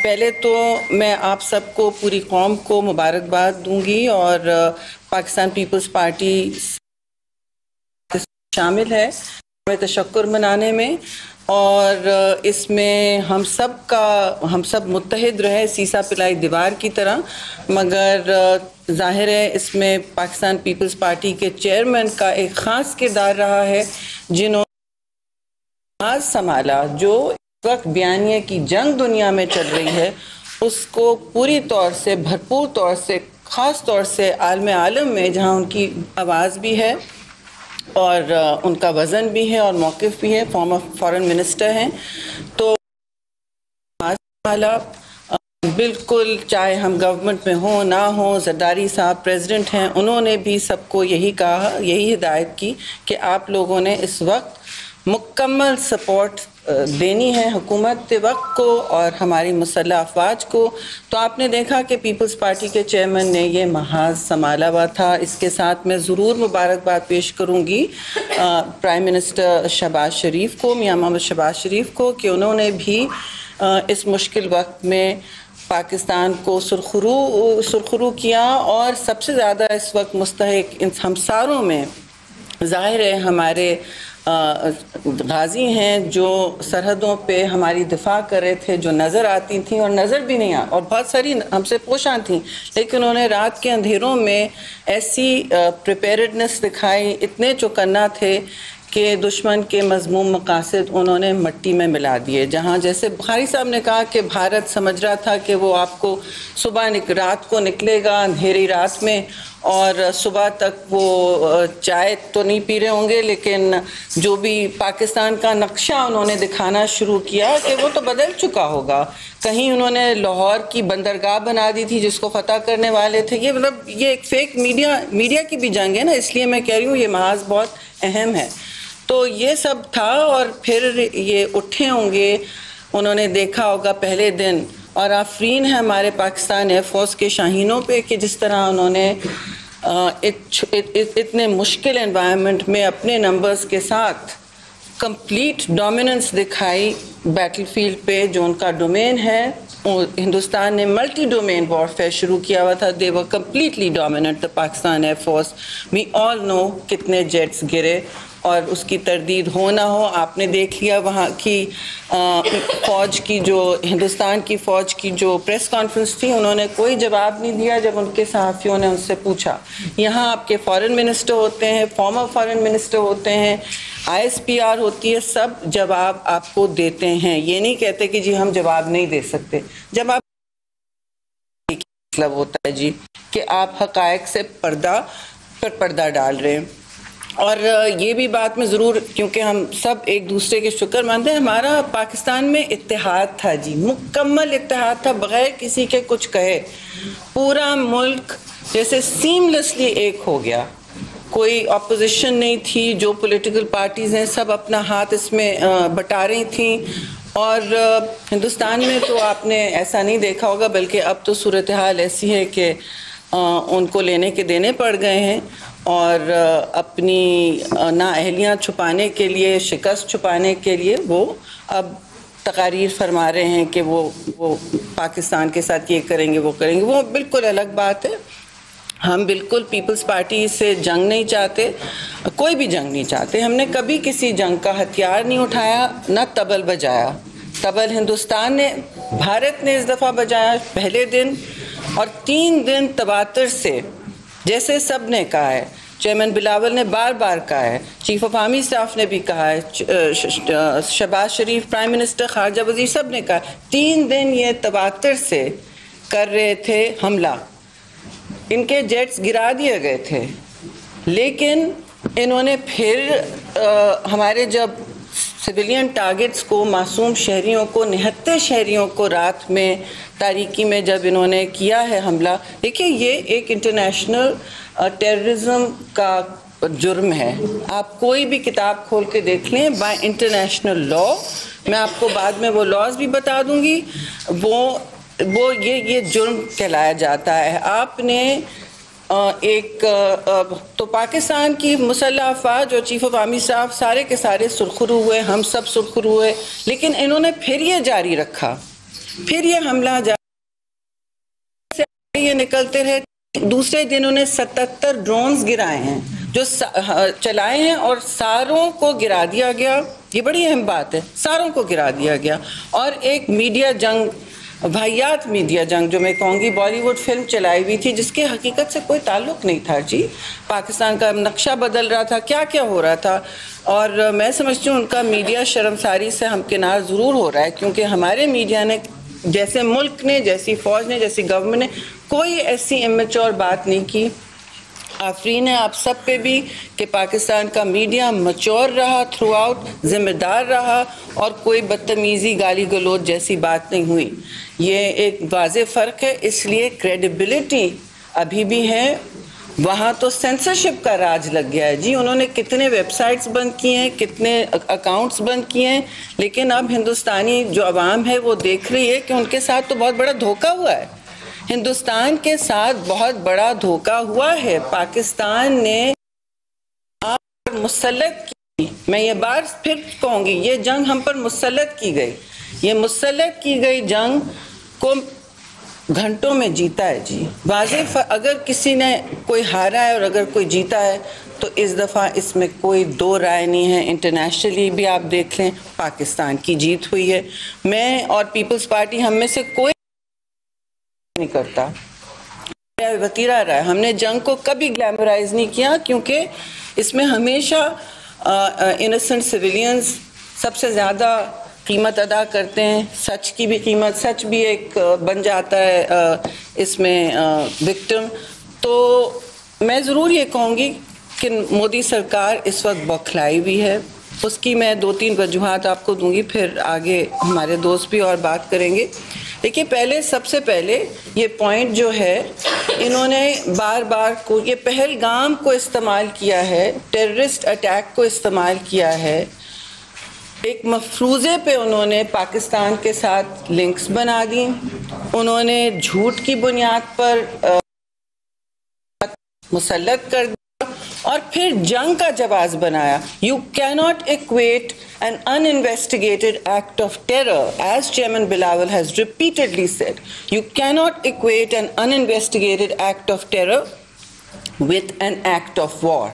پہلے تو میں آپ سب کو پوری قوم کو مبارکباد دوں گی اور پاکستان پیپلز پارٹی شامل ہے ہمیں تشکر منانے میں، اور اس میں ہم سب متحد رہے سیسا پلائی دیوار کی طرح، مگر ظاہر ہے اس میں پاکستان پیپلز پارٹی کے چیئرمین کا ایک خاص کردار رہا ہے، جنہوں نے آواز سنبھالا۔ جو اس وقت بیانیے کی جنگ دنیا میں چل رہی ہے اس کو پوری طور سے، بھرپور طور سے، خاص طور سے عالم میں جہاں ان کی آواز بھی ہے اور ان کا وزن بھی ہے اور موقف بھی ہے، فارن منسٹر ہیں، تو بالکل چاہے ہم گورنمنٹ میں ہوں نہ ہوں، زرداری صاحب پریزیڈنٹ ہیں، انہوں نے بھی سب کو یہی کہا، یہی ہدایت کی کہ آپ لوگوں نے اس وقت مکمل سپورٹ دینی ہے حکومت وقت کو اور ہماری مسلح افواج کو۔ تو آپ نے دیکھا کہ پیپلز پارٹی کے چیئرمین نے یہ محاذ سنبھالا ہوا تھا۔ اس کے ساتھ میں ضرور مبارکباد پیش کروں گی پرائم منسٹر شہباز شریف کو، میاں محمد شہباز شریف کو، کہ انہوں نے بھی اس مشکل وقت میں پاکستان کو سرخرو کیا، اور سب سے زیادہ اس وقت مستحق ان ہمساروں میں ظاہر ہے ہمارے غازی ہیں جو سرحدوں پہ ہماری دفاع کر رہے تھے، جو نظر آتی تھیں اور نظر بھی نہیں اور بہت ساری ہم سے پوشاں تھیں، لیکن انہوں نے رات کے اندھیروں میں ایسی پریپیئرڈنس دکھائی، اتنے چوکنا تھے کہ دشمن کے مذموم مقاصد انہوں نے مٹی میں ملا دیے۔ جہاں جیسے بخاری صاحب نے کہا کہ بھارت سمجھ رہا تھا کہ وہ آپ کو رات کو نکلے گا اندھیری رات میں، اور صبح تک وہ چائے تو نہیں پی رہے ہوں گے، لیکن جو بھی پاکستان کا نقشہ انہوں نے دکھانا شروع کیا کہ وہ تو بدل چکا ہوگا۔ کہیں انہوں نے لاہور کی بندرگاہ بنا دی تھی جس کو فتح کرنے والے تھے۔ یہ ایک فیک میڈیا کی بھی جنگ ہے نا، اس لیے میں کہہ رہی ہوں یہ محاذ بہت اہم ہے۔ تو یہ سب تھا، اور پھر یہ اٹھے ہوں گے، انہوں نے دیکھا ہوگا پہلے دن، اور آفرین ہے ہمارے پاکستان ایئر فورس کے شاہینوں پہ کہ جس طرح انہوں نے اتنے مشکل انوائرمنٹ میں اپنے نمبرز کے ساتھ کمپلیٹ ڈومیننس دکھائی بیٹل فیلڈ پہ، جو ان کا ڈومین ہے۔ ہندوستان نے ملٹی ڈومین وارفیئر شروع کیا ہوا تھا، they were completely dominant the Pakistan air force. we all know کتنے جیٹس گرے، اور اس کی تردید ہو نہ ہو آپ نے دیکھ لیا وہاں کی فوج کی، جو ہندوستان کی فوج کی جو پریس کانفرنس تھی، انہوں نے کوئی جواب نہیں دیا جب ان کے صحافیوں نے ان سے پوچھا۔ یہاں آپ کے فارن منسٹر ہوتے ہیں، فارمر فارن منسٹر ہوتے ہیں، ISPR ہوتی ہے، سب جواب آپ کو دیتے ہیں۔ یہ نہیں کہتے کہ جی ہم جواب نہیں دے سکتے۔ جب آپ مطلب ہوتا ہے جی کہ آپ حقائق سے پردہ ڈال رہے ہیں۔ اور یہ بھی بات میں ضرور، کیونکہ ہم سب ایک دوسرے کے شکر مند ہیں، ہمارا پاکستان میں اتحاد تھا جی، مکمل اتحاد تھا، بغیر کسی کے کچھ کہے پورا ملک جیسے سیملیسلی ایک ہو گیا، کوئی اپوزیشن نہیں تھی، جو پولیٹیکل پارٹیز ہیں سب اپنا ہاتھ اس میں بٹا رہی تھیں۔ اور ہندوستان میں تو آپ نے ایسا نہیں دیکھا ہوگا، بلکہ اب تو صورتحال ایسی ہے کہ ان کو لینے کے دینے پڑ گئے ہیں، اور اپنی نااہلیاں چھپانے کے لیے، شکست چھپانے کے لیے وہ اب تقاریر فرما رہے ہیں کہ وہ پاکستان کے ساتھ یہ کریں گے، وہ کریں گے۔ وہ بالکل الگ بات ہے۔ ہم بالکل پیپلز پارٹی سے جنگ نہیں چاہتے، کوئی بھی جنگ نہیں چاہتے۔ ہم نے کبھی کسی جنگ کا ہتھیار نہیں اٹھایا، نہ طبل بجایا۔ طبل ہندوستان نے، بھارت نے اس دفعہ بجایا پہلے دن، اور 3 دن تواتر سے، جیسے سب نے کہا ہے، چیئرمین بلاول نے بار بار کہا ہے، چیف آف آرمی اسٹاف نے بھی کہا ہے، شہباز شریف پرائم منسٹر، خارجہ وزیر، سب نے کہا، 3 دن یہ تواتر سے کر رہے تھے حملہ۔ ان کے جیٹس گرا دیے گئے تھے، لیکن انہوں نے پھر ہمارے جب سویلین ٹارگٹس کو، معصوم شہریوں کو، نہتے شہریوں کو رات میں تاریکی میں جب انہوں نے کیا ہے حملہ، دیکھیں یہ ایک انٹرنیشنل ٹیررزم کا جرم ہے۔ آپ کوئی بھی کتاب کھول کے دیکھ لیں، بائی انٹرنیشنل لا، میں آپ کو بعد میں وہ لاز بھی بتا دوں گی، یہ جرم کہلایا جاتا ہے۔ آپ نے ایک تو پاکستان کی مسلح افواج اور چیف آف آرمی صاحب سارے کے سارے سرخرو ہوئے، ہم سب سرخرو ہوئے، لیکن انہوں نے پھر یہ جاری رکھا پھر یہ حملہ یہ نکلتے رہے. دوسرے دن انہیں 77 ڈرونز گرائے ہیں جو چلائے ہیں اور ساروں کو گرا دیا گیا. یہ بڑی اہم بات ہے, ساروں کو گرا دیا گیا. اور ایک میڈیا جنگ, واہیات میڈیا جنگ جو میں کہوں گی, بالی ووڈ فلم چلائی ہوئی تھی جس کے حقیقت سے کوئی تعلق نہیں تھا. جی پاکستان کا نقشہ بدل رہا تھا, کیا کیا ہو رہا تھا. اور میں سمجھتی ہوں ان کا میڈیا شرمساری سے ہمکنار ضرور ہو رہا ہے, کیونکہ ہمارے میڈیا نے, جیسے ملک نے, جیسی فوج نے, جیسی گورنمنٹ نے, کوئی ایسی امیچور بات نہیں کی. آفرین ہے آپ سب پہ بھی کہ پاکستان کا میڈیا میچور رہا, تھرو آؤٹ ذمہ دار رہا, اور کوئی بدتمیزی, گالی گلوچ جیسی بات نہیں ہوئی. یہ ایک واضح فرق ہے. اس لیے کریڈیبلٹی ابھی بھی ہے. وہاں تو سینسرشپ کا راج لگ گیا ہے. جی انہوں نے کتنے ویب سائٹس بند کیے ہیں, کتنے اکاؤنٹس بند کیے ہیں, لیکن اب ہندوستانی جو عوام ہے وہ دیکھ رہی ہے کہ ان کے ساتھ تو بہت بڑا دھوکہ ہوا ہے. ہندوستان کے ساتھ بہت بڑا دھوکہ ہوا ہے. پاکستان نے آپ پر مسلط کی, میں یہ بات پھر کہوں گی, یہ جنگ ہم پر مسلط کی گئی. یہ مسلط کی گئی جنگ کو گھنٹوں میں جیتا ہے. جی واضح, اگر کسی نے کوئی ہارا ہے اور اگر کوئی جیتا ہے تو اس دفعہ اس میں کوئی دو رائے نہیں ہے. انٹرنیشنلی بھی آپ دیکھ لیں, پاکستان کی جیت ہوئی ہے. میں اور پیپلز پارٹی, ہم میں سے کوئی نہیں کرتا وطیرہ رہا ہے. ہم نے جنگ کو کبھی گلیمرائز نہیں کیا, کیونکہ اس میں ہمیشہ انوسنٹ سویلینز سب سے زیادہ قیمت ادا کرتے ہیں. سچ کی بھی قیمت, سچ بھی ایک بن جاتا ہے اس میں وکٹم. تو میں ضرور یہ کہوں گی کہ مودی سرکار اس وقت بوکھلائی ہوئی ہے. اس کی میں 2-3 وجوہات آپ کو دوں گی, پھر آگے ہمارے دوست بھی اور بات کریں گے. دیکھیے پہلے, سب سے پہلے یہ پوائنٹ جو ہے, انہوں نے بار بار یہ پہلگام کو استعمال کیا ہے, ٹیررسٹ اٹیک کو استعمال کیا ہے. ایک مفروضے پہ انہوں نے پاکستان کے ساتھ لنکس بنا دی. انہوں نے جھوٹ کی بنیاد پر مسلط کر دیا اور پھر جنگ کا جواز بنایا. You cannot equate an uninvestigated act of terror, as Chairman Bilawal has repeatedly said. You cannot equate an uninvestigated act of terror with an act of war.